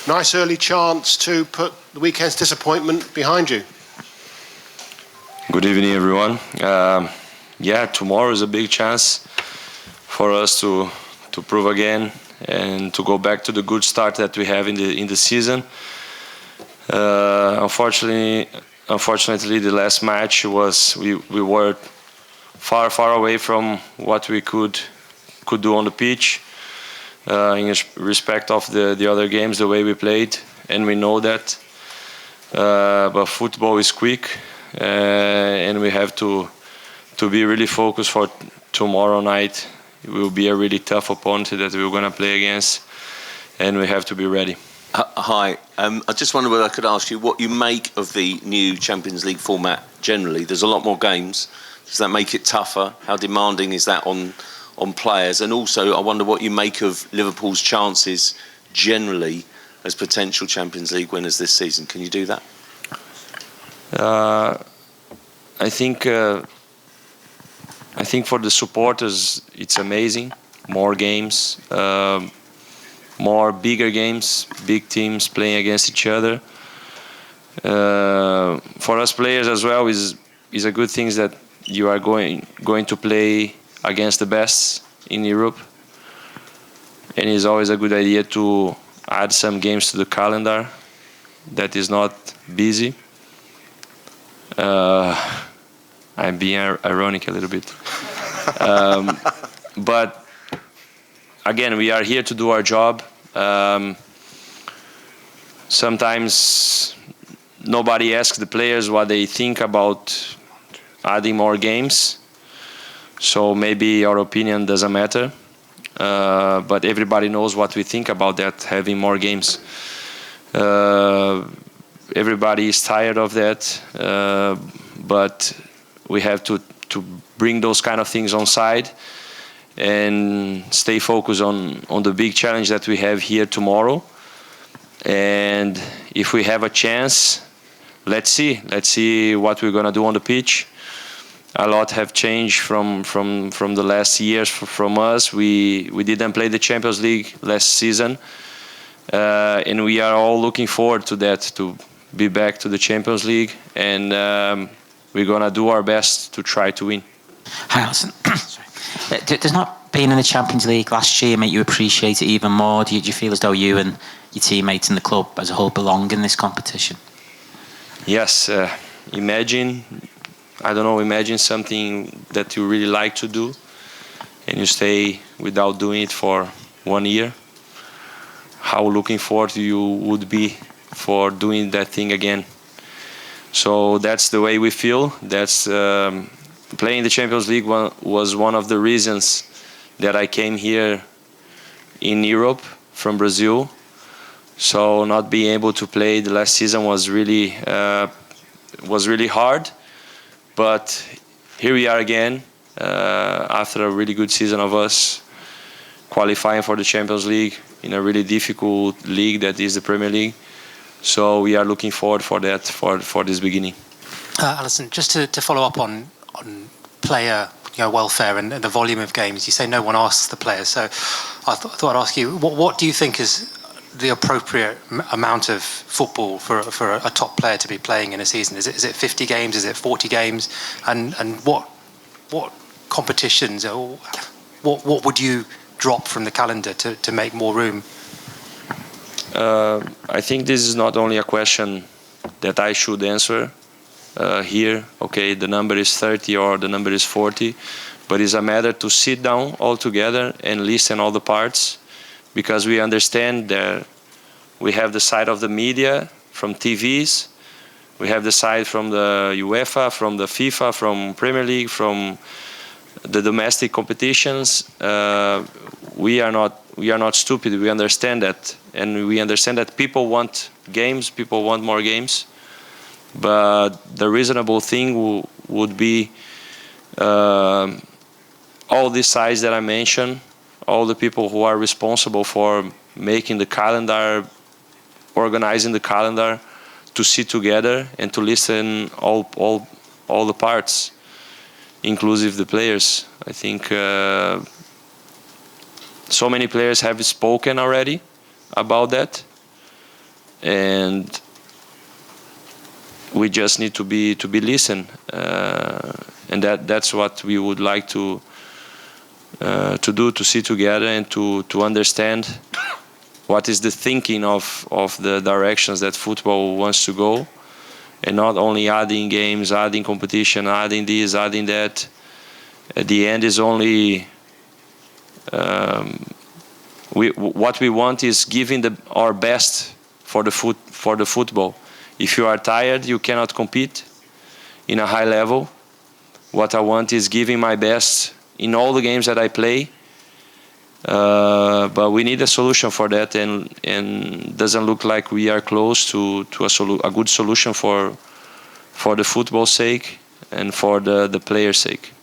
nice early chance to put the weekend's disappointment behind you. Good evening, everyone. Tomorrow is a big chance for us to prove again and to go back to the good start that we have in the season. Unfortunately, the last match was we were far away from what we could do on the pitch in respect of the other games, the way we played, and we know that. But football is quick, and we have to be really focused for tomorrow night. It will be a really tough opponent that we're going to play against, and we have to be ready. Hi, I just wondered whether I could ask you what you make of the new Champions League format generally. There's a lot more games. Does that make it tougher? How demanding is that on players? And also, I wonder what you make of Liverpool's chances generally as potential Champions League winners this season. Can you do that? I think for the supporters, it's amazing. More games, more bigger games, big teams playing against each other. For us players as well, is a good thing that you are going to play against the best in Europe, and it's always a good idea to add some games to the calendar that is not busy. I'm being ironic a little bit. But again, we are here to do our job. Sometimes nobody asks the players what they think about adding more games. So maybe our opinion doesn't matter. But everybody knows what we think about that, having more games. Everybody is tired of that. But we have to bring those kind of things on side and stay focused on the big challenge that we have here tomorrow. And if we have a chance, let's see what we're gonna do on the pitch. A lot have changed from the last years from us. We didn't play the Champions League last season, and we are all looking forward to that, to be back to the Champions League, and we're gonna do our best to try to win. Hi, Alisson. Does not being in the Champions League last year make you appreciate it even more? Do you feel as though you and your teammates in the club as a whole belong in this competition? Yes. Imagine something that you really like to do and you stay without doing it for 1 year. How looking forward you would be for doing that thing again. So that's the way we feel. That's playing the Champions League was one of the reasons that I came here in Europe from Brazil. So not being able to play the last season was really hard. But here we are again after a really good season of us qualifying for the Champions League in a really difficult league that is the Premier League. So we are looking forward for that, for this beginning. Alisson, just to follow up on player welfare and the volume of games, you say no one asks the players. So I thought I'd ask you, what do you think is the appropriate amount of football for a top player to be playing in a season? Is it 50 games? Is it 40 games? And what competitions or what would you drop from the calendar to make more room? I think this is not only a question that I should answer here. Okay, the number is 30 or the number is 40, but it's a matter to sit down all together and listen all the parts, because we understand that we have the side of the media from TVs, we have the side from the UEFA, from the FIFA, from Premier League, from the domestic competitions. We are not stupid. We understand that, and we understand that people want games. People want more games, but the reasonable thing would be all these sides that I mentioned, all the people who are responsible for making the calendar, organizing the calendar, to sit together and to listen all the parts, inclusive the players. I think so many players have spoken already about that, and we just need to be listen, and that's what we would like to do, to sit together and to understand what is the thinking of the directions that football wants to go, and not only adding games, adding competition, adding this, adding that. At the end is only what we want is giving our best for the football. If you are tired, you cannot compete in a high level. What I want is giving my best in all the games that I play. But we need a solution for that, and doesn't look like we are close to a good solution for the football's sake and for the players' sake.